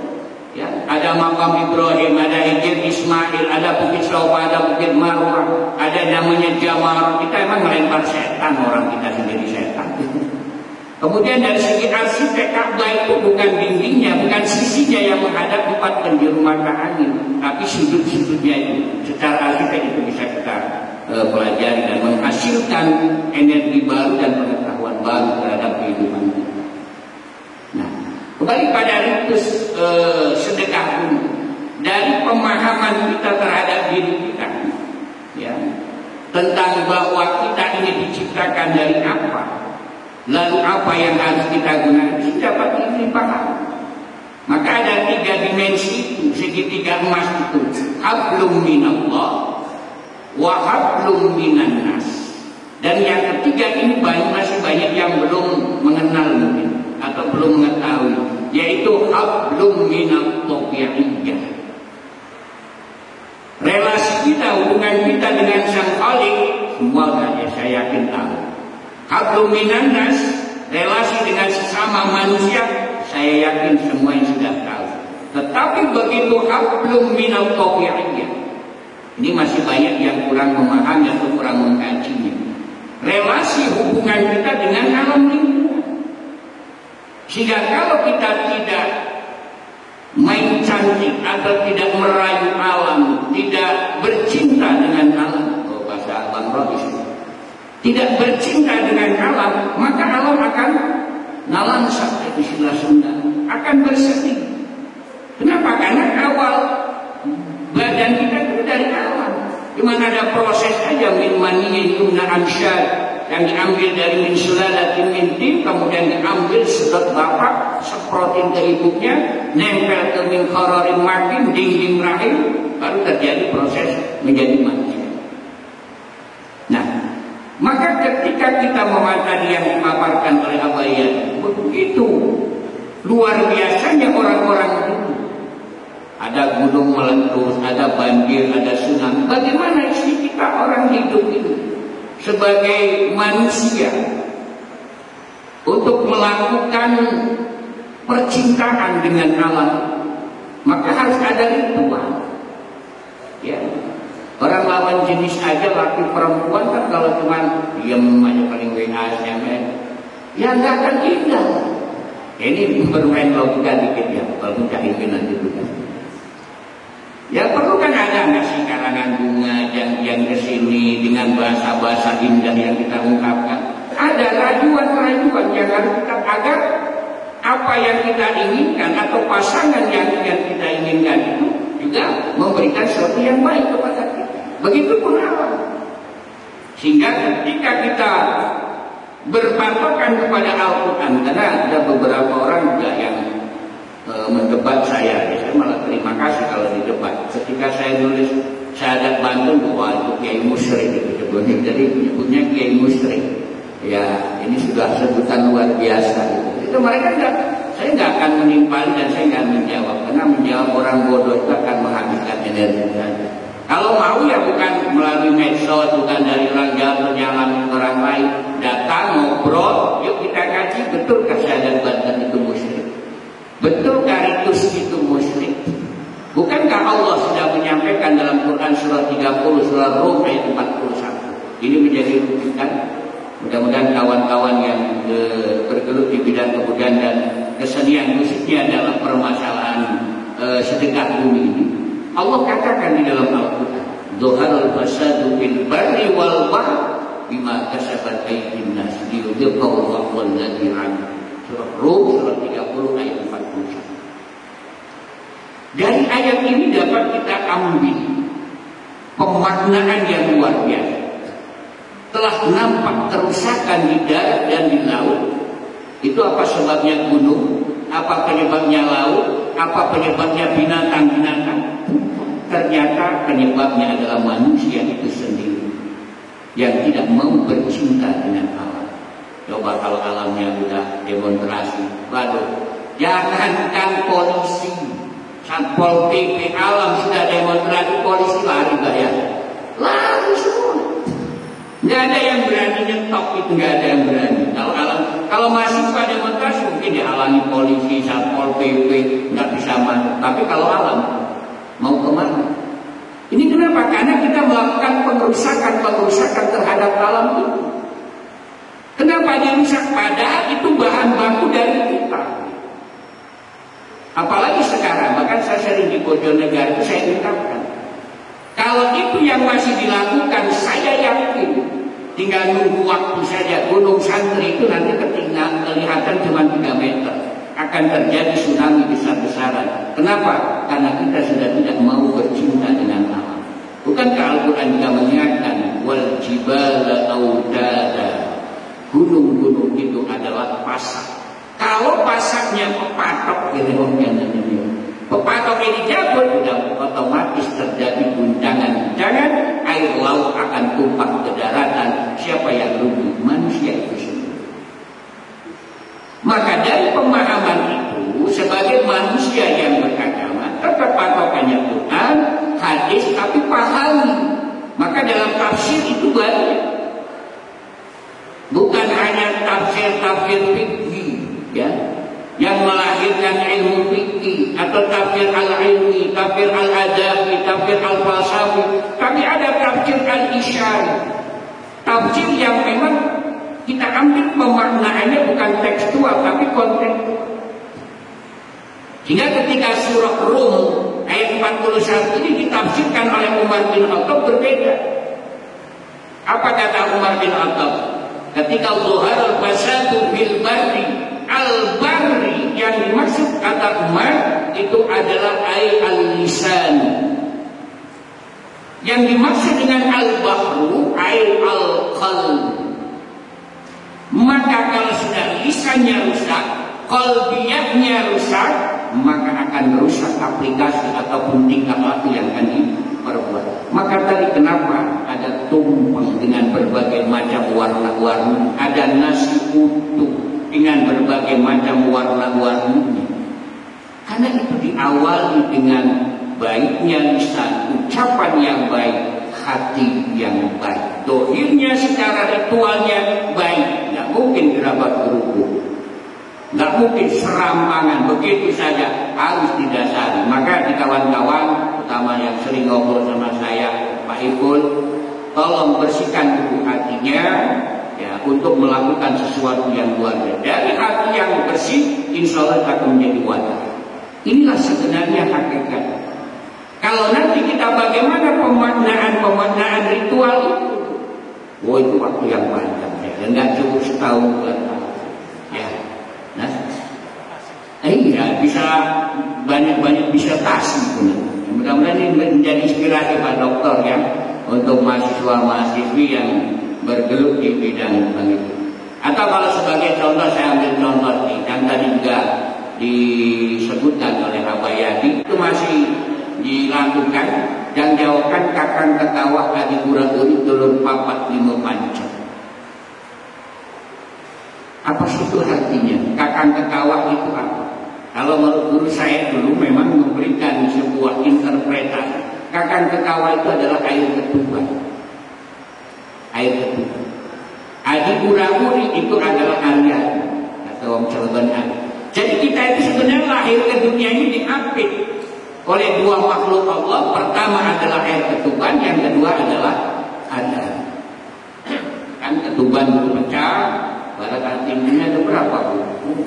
Ya, ada makam Ibrahim, ada Hijr Ismail, ada Bukit Safa, ada Bukit Marwah, ada namanya Jamar. Kita emang melempar setan, orang kita sendiri setan. Kemudian dari segi arsitek Ka'bah itu bukan dindingnya, bukan sisinya yang menghadap 4 penjuru mata angin, tapi sudut-sudutnya itu. Secara arsitek itu bisa kita pelajari dan menghasilkan energi baru dan pengetahuan baru terhadap kehidupan kita. Nah, kembali pada ritus sedekah ini, dari pemahaman kita terhadap diri kita, ya, tentang bahwa kita ini diciptakan dari apa. Lalu apa yang harus kita gunakan? Ini dapat dipahami. Maka ada 3 dimensi itu, segitiga emas itu. Hablum minallah wa hablum minan nas. Dan yang ketiga ini masih banyak yang belum mengenal mungkin atau belum mengetahui, yaitu hablum minat tabi'iyyah. Relasi kita, hubungan kita dengan Sang Khalik, semua saya yakin tahu. Hablum minan nas, relasi dengan sesama manusia, saya yakin semua yang sudah tahu. Tetapi begitu hablum minat tabi'iyyah, ini masih banyak yang kurang memahami atau kurang mengkajinya. Relasi hubungan kita dengan alam lingkungan. Sehingga kalau kita tidak main cantik atau tidak merayu alam, tidak bercinta dengan alam, bahasa Bang Robis, tidak bercinta dengan alam, maka alam akan nalansa, itu istilah Sunda, akan bersedih. Kenapa? Karena awal badan kita itu dari alam. Dimana ada proses aja min maniyin yumna amsyad, yang diambil dari min sulalatin min tin, kemudian diambil sedot bapak, semprotin ke ibunya, nempel ke min khararin makin, dinding rahim, baru terjadi proses menjadi manusia. Nah, maka ketika kita memantau yang dipaparkan oleh Abayat, begitu luar biasanya orang-orang itu. Ada gunung meletus, ada banjir, ada tsunami. Bagaimana isi kita orang hidup ini sebagai manusia untuk melakukan percintaan dengan alam? Maka harus ada ritual. Ya. Orang lawan jenis aja, laki perempuan kan kalau cuma diam aja paling WA SMS, ya nggak akan indah. Ini bermain logika dikit ya, kalau cahimin nanti juga. Ya perlu kan ada ngasih karangan bunga yang kesini dengan bahasa-bahasa indah yang kita ungkapkan. Ada keraguan-keraguan yang harus kita agar apa yang kita inginkan atau pasangan yang kita inginkan itu juga memberikan sesuatu yang baik kepada kita. Begitupun alam. Sehingga ketika kita berpatokan kepada Al-Quran, karena ada beberapa orang juga yang mendebat saya malah terima kasih kalau didebat. Ketika saya nulis syahadat Bandung, wah itu kiai musyrik itu sebutnya, jadi menyebutnya kiai musyrik. Ya ini sudah sebutan luar biasa gitu. Itu mereka saya nggak akan menimpali dan saya nggak menjawab, karena menjawab orang bodoh itu akan menghabiskan energi saja. Kalau mau ya bukan melalui medsos, bukan dari orang Jawa nyalamin orang lain, datang ngobrol, yuk kita kaji betul syahadat Bandung itu musyrik, betul ritus itu musyrik. Bukankah Allah sudah menyampaikan dalam Quran surah 30 surah Rum ayat 41? Ini menjadi rujukan. Mudah-mudahan kawan-kawan yang bergelut di bidang kebudayaan dan kesenian khususnya dalam permasalahan sedekah bumi ini, Allah katakan di dalam Al-Quran, "Dzaharul fasadu fil barri wal bahr bima kasabat aydin nas liyudhiqahu Allahu alladzi 'amil." Surah Rum surah 30 ayat 41. Dari ayat ini dapat kita ambil pemaknaan yang luar biasa. Telah nampak kerusakan di darat dan di laut. Itu apa sebabnya gunung? Apa penyebabnya laut? Apa penyebabnya binatang-binatang? Ternyata penyebabnya adalah manusia itu sendiri yang tidak mau bercinta dengan alam. Coba kalau alamnya sudah demonstrasi, waduh, jangankan polisi, Satpol PP alam sudah demonstrasi, polisi lari bayar, lari semua. Nggak ada yang berani nyetop, itu nggak ada yang berani. Kalau mahasiswa demonstrasi mungkin dihalangi polisi, Satpol PP, nggak bisa masuk. Tapi kalau alam mau kemana? Ini kenapa? Karena kita melakukan pengerusakan terhadap alam itu. Kenapa dirusak? Padahal itu bahan baku dari kita. Apalagi sekarang, bahkan saya sering di Bojonegoro itu saya ungkapkan, kalau itu yang masih dilakukan, saya yakin tinggal nunggu waktu saja. Gunung Santri itu nanti kelihatan cuma 3 meter, akan terjadi tsunami besar-besaran. Kenapa? Karena kita sudah tidak mau bercinta dengan alam. Bukankah Al-Quran juga mengingatkan, wal jibala autada, gunung-gunung itu adalah pasak. Kalau pasaknya pepatok, pepatok ini jabut, sudah otomatis terjadi guncangan-guncangan, air laut akan tumpah ke daratan. Siapa yang rugi? Manusia itu sendiri. Maka dari pemahaman itu, sebagai manusia yang beragama, tetap patokannya Quran, hadis, tapi pahami. Maka dalam tafsir itu banyak. Bukan hanya tafsir-tafsir fikih, ya, yang melahirkan ilmu fikih atau tafsir al-ilmi, tafsir al-adabi, tafsir al-falsafi, tapi ada tafsir al-isyari, tafsir yang memang kita ambil pemaknaannya bukan tekstual tapi kontekstual. Sehingga ketika surah Rum ayat 41 ini ditafsirkan oleh Umar bin Khattab berbeda. Apa kata Umar bin Khattab? Ketika zuharul fasadu fil barri, al-barri yang dimaksud kata Umar itu adalah al-lisan. Yang dimaksud dengan al-bahru al-qalb. Maka kalau sudah lisannya rusak, qalbiyahnya rusak, maka akan rusak aplikasi ataupun tingkah laku yang akan diperbuat. Maka tadi kenapa ada tumpeng dengan berbagai macam warna-warni, ada nasi utuh dengan berbagai macam warna-warninya. Karena itu diawali dengan baiknya lisan, ucapan yang baik, hati yang baik. Dohirnya secara ritualnya baik, nggak mungkin gerabat gerubuk, nggak mungkin serampangan begitu saja, harus didasari. Maka di kawan-kawan, terutama yang sering ngobrol sama saya, Pak Ipul, tolong bersihkan dulu hatinya, ya, untuk melakukan sesuatu yang luar biasa. Dari hati yang bersih, insya Allah akan menjadi wadah. Inilah sebenarnya hakikat. Kalau nanti kita bagaimana pemaknaan ritual itu, itu waktu yang panjang ya. Ya nggak cukup setahun 2 tahun. Ya, nah, iya bisa banyak disertasi pun. Mudah-mudahan ini menjadi inspirasi Pak Dokter ya untuk mahasiswa-mahasiswi yang bergelut di bidang itu. Atau kalau sebagai contoh saya ambil contoh nih, yang tadi juga disebutkan oleh Abayadi itu masih dilakukan dan jauhkan kakang ketawah adi gura-guri dulur papat lima panca. Apa sih itu artinya? Kakang ketawah itu apa? Kalau menurut guru saya dulu memang memberikan sebuah interpretasi. Kakang ketawah itu adalah air ketuban. Air ketuban. Adi gura-guri itu adalah Arya atau Om Cilegon. Jadi kita itu sebenarnya lahir ke dunia ini diapit oleh 2 makhluk Allah. Pertama adalah air ketuban, yang kedua adalah Adam. Kan ketuban itu pecah, barangkali tingginya ada berapa?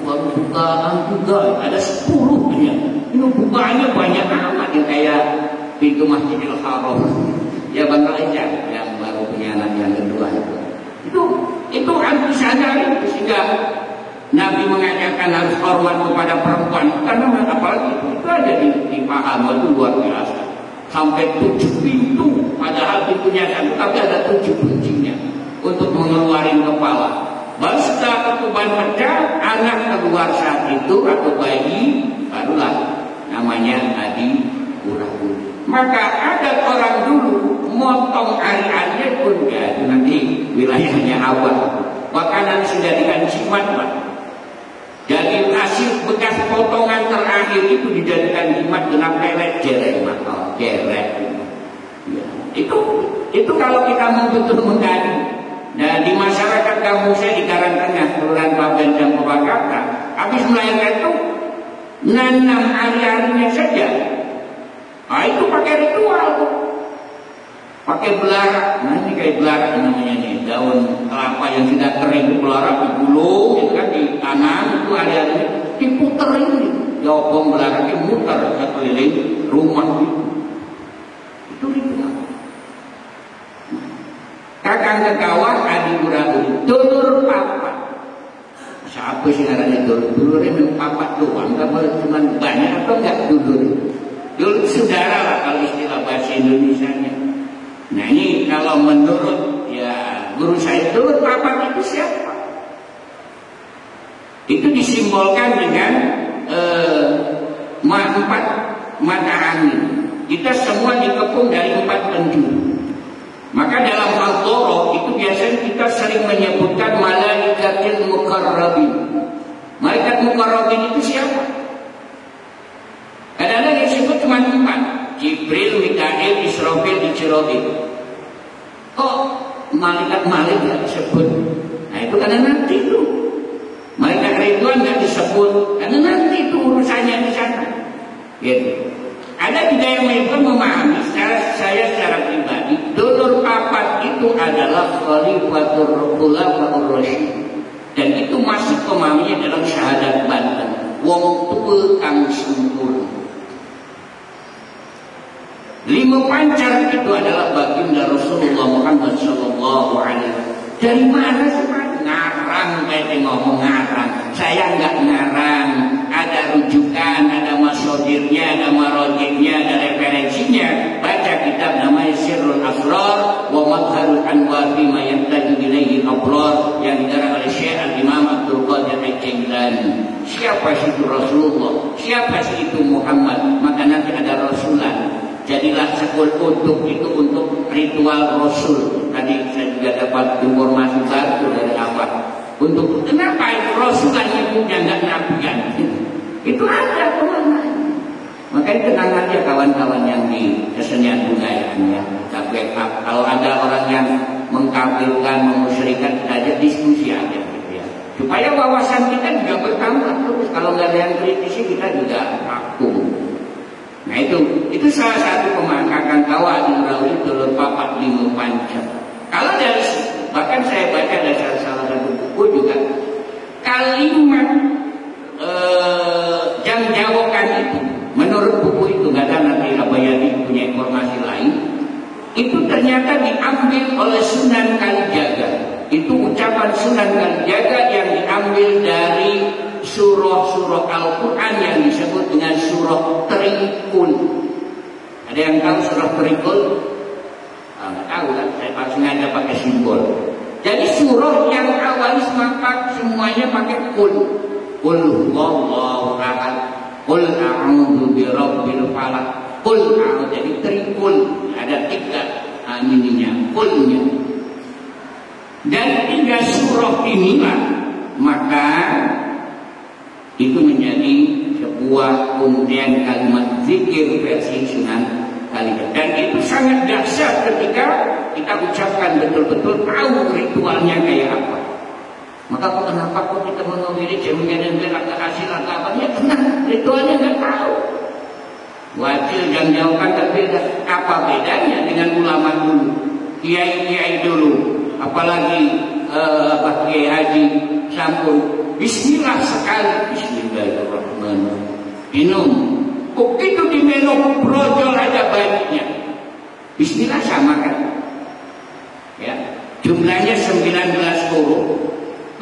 Bukaan juga ada 10 ya. Ini bukaannya banyak amat yang kayak pintu Masjidil Haram. Ya Bang Raja yang baru punya anak yang kedua itu kan disadari sehingga Nabi mengajarkan harus hormat kepada perempuan karena apalagi itu ada di paham itu luar biasa sampai 7 pintu padahal pintunya satu tapi ada 7 kuncinya untuk mengeluarkan kepala. Baru setelah ketuban pecah anak keluar saat itu atau bayi barulah namanya adi gura-guri. Maka ada orang dulu motong ari-arinya pun ya itu nanti wilayahnya awal. Makanan sudah jimat Pak. Jadi hasil bekas potongan terakhir itu dijadikan jimat dengan pelet jerek Pak. Jerek. Ya. Itu kalau kita mau betul menggali. Nah di masyarakat kampung saya di Karangtengah, Kelurahan Paben dan Purwakarta, habis melahirkan itu nanam ari-arinya saja. Nah itu pakai ritual tuh. Pakai belarak, nah ini kayak belarak namanya nih, daun kelapa yang sudah kering, belarak digulung, gitu kan, ditanam, itu hari-harinya diputerin, diobong belaraknya muter sekeliling rumah gitu. Itu ritual. Kakang ketawah adi gura-guri, dulur papat. Siapa sih ngarannya dulur? Dulurnya memang papat doang, kalau cuma banyak atau enggak dulur? Dulur saudara lah kalau istilah bahasa Indonesianya. Nah ini kalau menurut ya guru saya dulu papat itu siapa? Itu disimbolkan dengan 4 mata angin. Kita semua dikepung dari 4 penjuru. Maka dalam Al-Qur'an itu biasanya kita sering menyebutkan malaikatil muqarrabin. Malaikat muqarrabin itu siapa? Kadang-kadang disebut cuma 4. Jibril, Mikail, Israfil, Israfil. Kok malaikat nggak disebut? Nah itu karena nanti itu. Malaikat Ridwan nggak disebut karena nanti itu urusannya di sana. Gitu. Ada juga yang memahami saya secara pribadi, dulur papat itu adalah khalifatur khulafaur rasyid. Dan itu masih pemahamannya dalam syahadat Banten. Wong tua kang sempurna. 5 pancar itu adalah baginda Rasulullah Muhammad Sallallahu Alaihi Wasallam. Dari mana sih Pak? Ngarang kayak ngomong ngarang. Saya nggak ngarang. Ada rujukan, ada masodirnya, ada marojiknya, ada referensinya. Baca kitab namanya Sirrul Asrar wa Madharul Anwar bima yahtaju ilaihi al-abrar yang digarang oleh Syekh Al-Imam Abdul Qadir Al-Jailani. Siapa sih itu Rasulullah? Siapa sih itu Muhammad? Maka nanti ada Rasulan. Jadilah sekul untuk itu untuk ritual Rasul. Tadi saya juga dapat informasi baru dari apa. Untuk kenapa itu Rasulan nyebutnya nggak nabian? Itu ada teman-teman. Makanya tenang aja kawan-kawan yang di kesenian budaya ya. Tapi kalau ada orang yang mengkafirkan, memusyrikan, kita aja diskusi aja gitu ya. Supaya wawasan kita juga bertambah terus. Kalau nggak ada yang kritisi kita juga takut. Nah itu salah satu pemangkakan kawah di Rawi dulur papat 5 panca. Kalau dari situ, bahkan saya baca dari salah satu buku juga kalimat yang jawaban itu menurut buku itu nggak ada nanti Abayadi punya informasi lain. Itu ternyata diambil oleh Sunan Kalijaga Itu ucapan Sunan Kalijaga yang diambil dari surah-surah Al-Quran yang disebut dengan surah Trikul. Ada yang tahu surah Trikul? Nggak tahu kan? Saya sengaja pakai simbol. Jadi surah yang awalnya semuanya pakai kul. Kul huwallahu ahad. Kul a'udzu birabbil falaq. Kul a'udzu, jadi trikul. Ada 3 ininya, kulnya. Dan 3 surah inilah maka itu menjadi sebuah undian kalimat zikir versi Sunan Kalijaga. Dan itu sangat dahsyat ketika kita ucapkan betul-betul tahu ritualnya kayak apa. Maka kenapa kok kita memilih jaminan belakang hasil atau apa? Ya tenang, ritualnya nggak tahu. Wajib yang jauhkan berbeda. Apa bedanya dengan ulama dulu, kiai-kiai dulu, apalagi kiai haji sampun bismillah sekali, bismillahirrahmanirrahim, minum. Begitu diminum brojol ada baiknya. Bismillah sama kan? Ya, jumlahnya 19 huruf,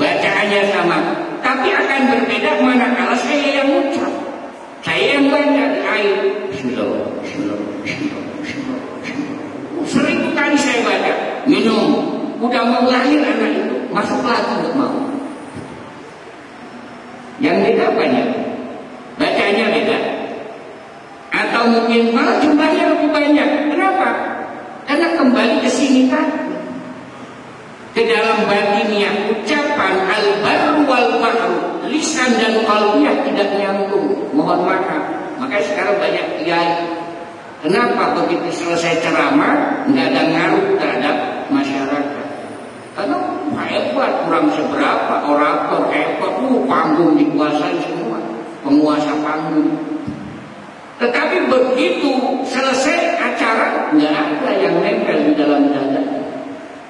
bacaannya sama, tapi akan berbeda manakala saya yang ucap, saya yang baca di air. Bismillah, bismillah, bismillah, bismillah, bismillah. 1000 kali saya baca, minum. Udah mau lahir anak itu, masuk lagi nggak mau. Yang beda banyak, bacanya beda. Atau mungkin malah jumlahnya lebih banyak. Kenapa? Karena kembali ke sini tadi, ke dalam batinnya ucapan al-barru wal-bahru, lisan dan qalbiyah tidak nyambung. Mohon maaf. Makanya sekarang banyak kiai. Kenapa begitu selesai ceramah nggak ada ngaruh terhadap masyarakat? Karena hebat, kurang seberapa, orator hebat, panggung dikuasai semua, penguasa panggung. Tetapi begitu selesai acara, nggak ada yang nempel di dalam dada.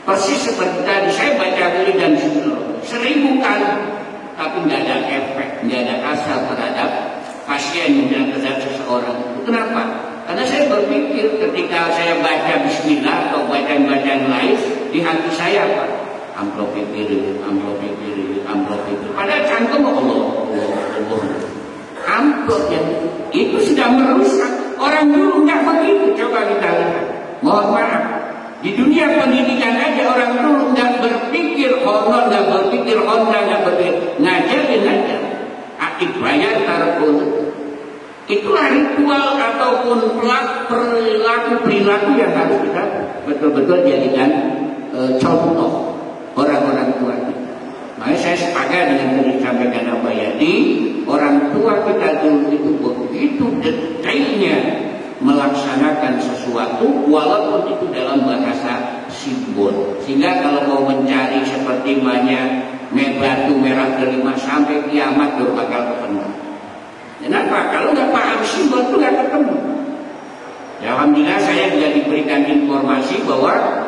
Persis seperti tadi saya baca diri dan 1000 kali, tapi nggak ada efek, nggak ada asal terhadap pasien yang terhadap seseorang. Kenapa? Karena saya berpikir ketika saya baca Bismillah atau bacaan-bacaan lain, di hati saya apa? Amplop kiri, amplop kiri, amplop kiri. Padahal cantum Allah. Amplop yang itu sudah merusak. Orang dulu nggak begitu. Coba kita lihat. Mohon maaf. Di dunia pendidikan aja orang dulu nggak berpikir honor, nggak berpikir honda, nggak berpikir ngajar dan ngajar. Akib bayar taruh. Itulah ritual ataupun perilaku yang harus kita betul-betul jadikan contoh orang-orang tua kita. Makanya saya sepakat dengan yang disampaikan Abah Yadi, orang tua kita dulu itu begitu detailnya melaksanakan sesuatu walaupun itu dalam bahasa simbol. Sehingga kalau mau mencari seperti banyak batu merah delima sampai kiamat baru bakal ketemu. Kenapa? Kalau nggak paham simbol itu nggak ketemu. Ya, alhamdulillah saya juga diberikan informasi bahwa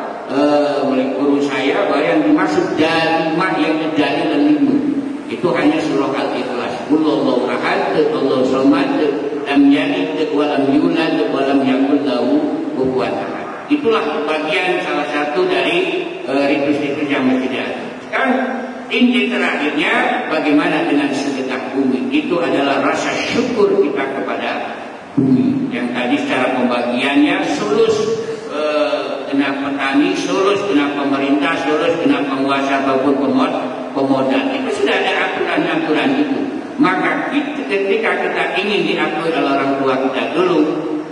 oleh guru saya bahwa yang dimaksud dalimah yang dari lelimu itu hanya surah Al-Ikhlas. Qulhuwallahu ahad, Allahu samad, lam yalid wa lam yulad wa lam yakul lahu kufuwan ahad. Itulah bagian salah satu dari ritus-ritus yang mesti ada. Sekarang inti terakhirnya bagaimana dengan sedekah bumi? Itu adalah rasa syukur kita kepada bumi. Yang tadi secara pembagiannya sulus kena petani, sulus kena pemerintah, sulus kena penguasa ataupun pemodal. Itu sudah ada aturan-aturan itu. Maka ketika kita ingin diakui oleh orang tua kita dulu,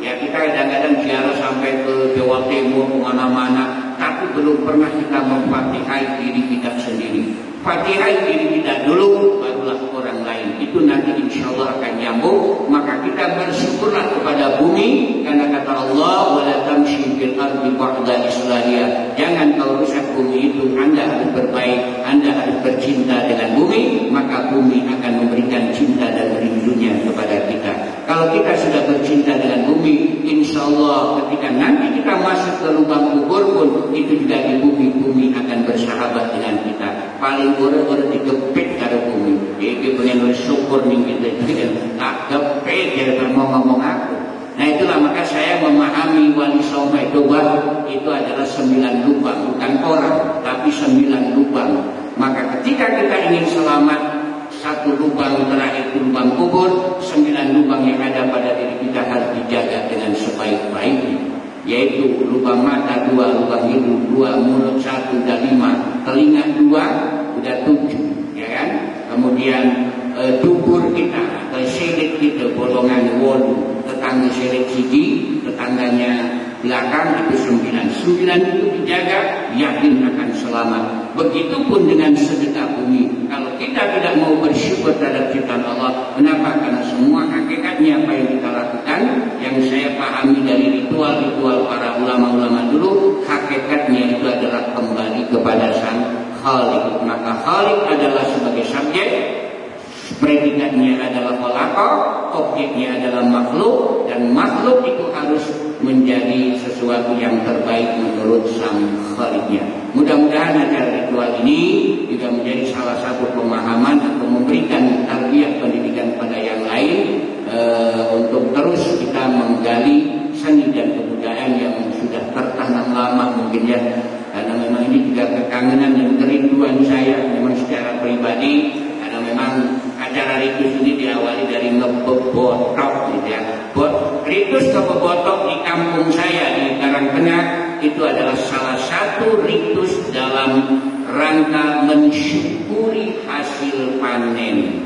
ya kita kadang-kadang ziarah sampai ke Jawa Timur kemana-mana, tapi belum pernah kita memfatihai diri kita sendiri. Fatihai diri kita dulu, barulah orang lain. Itu nanti insya Allah akan nyambung. Maka kita bersyukurlah kepada bumi, karena kata Allah, wala tamshi fil ardi ba'da islahiha. Jangan kau rusak bumi itu. Anda harus berbaik, Anda harus bercinta dengan bumi, maka bumi akan memberikan cinta dan rindunya kepada kita. Kalau kita sudah bercinta dengan bumi, insya Allah ketika nanti kita masuk ke lubang kubur pun, itu juga di bumi akan bersahabat dengan kita. Paling orang-orang digepit karo bumi. Iki pengen bersyukur ning kita iki tak gepit ya mau ngomong aku. Nah itulah maka saya memahami wali songo itu adalah 9 lubang, bukan orang, tapi 9 lubang. Maka ketika kita ingin selamat, 1 lubang terakhir itu lubang kubur, 9 lubang yang ada pada diri kita harus dijaga dengan sebaik-baiknya, yaitu lubang mata 2, lubang hidung 2, mulut 1 dan 5, telinga 2, udah 7, ya kan? Kemudian dubur kita atau silit kita bolongan 8, tetangga silit siji, tetangganya belakang itu 9 itu dijaga, yakin akan selamat. Begitupun dengan sedekah bumi. Kalau kita tidak mau bersyukur terhadap ciptaan Allah, kenapa? Karena semua hakikatnya apa yang kita lakukan, yang saya pahami dari ritual-ritual para ulama-ulama dulu, hakikatnya itu adalah kembali kepada Sang Khalik. Maka Khalik adalah sebagai subjek, predikatnya adalah khalaqa, objeknya adalah makhluk, dan makhluk itu harus menjadi sesuatu yang terbaik menurut Sang Khaliknya. Mudah-mudahan acara ritual ini juga menjadi salah satu pemahaman atau memberikan tarbiyah pendidikan pada yang lain, untuk terus kita menggali seni dan kebudayaan yang sudah tertanam lama mungkin ya. Karena memang ini juga kekangenan dan kerinduan saya memang secara pribadi, karena memang acara ritus ini diawali dari ngebobotok gitu ya. Ritus ngebobotok di kampung saya di Karangtengah itu adalah salah satu ritus dalam rangka mensyukuri hasil panen.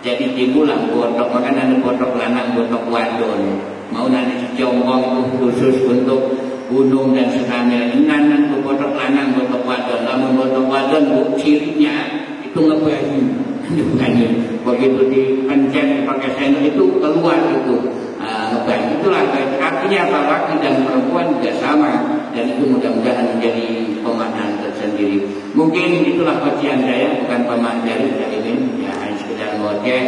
Jadi dimulang botok, maka ada botok lanang, botok wadon. Mau nanti jongkong itu khusus untuk gunung dan sebagainya. Inanan botok lanang, botok wadon. Namun botok wadon cirinya itu ngebanyu. Begitu dipencet pakai sendok itu keluar itu ngebanyu. Itulah artinya apa, laki dan perempuan juga sama, dan itu mudah-mudahan menjadi pemaknaan tersendiri. Mungkin itulah kajian saya, bukan pemateri ini ya, hanya sekedar ngoceh.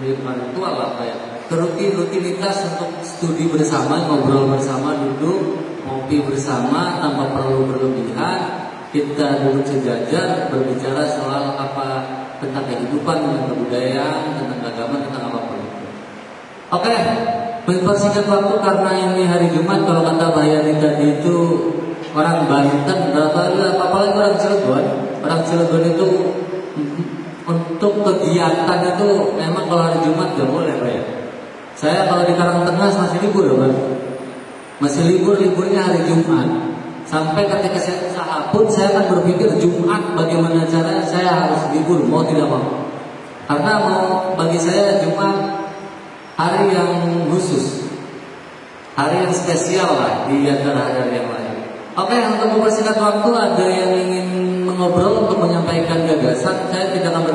Ritual apa ya? Rutinitas untuk studi bersama, ngobrol bersama, duduk ngopi bersama tanpa perlu berlebihan. Kita duduk sejajar berbicara soal apa, tentang kehidupan, tentang kebudayaan, tentang agama, tentang apapun itu. Oke, mempersingkat waktu karena ini hari Jumat. Kalau kata Bayani tadi itu orang Banten, apalagi orang Cilegon. Orang Cilegon itu untuk kegiatan itu memang kalau hari Jumat gak boleh, Pak ya. Saya kalau di Karangtengah masih libur ya, Pak. Masih liburnya hari Jumat. Sampai ketika saya usaha pun saya akan berpikir Jumat bagaimana caranya saya harus libur, mau tidak mau. Karena bagi saya Jumat hari yang khusus, hari yang spesial lah di antara hari yang lain. Oke, untuk mempersingkat waktu, ada yang ingin mengobrol untuk menyampaikan gagasan, saya tidak akan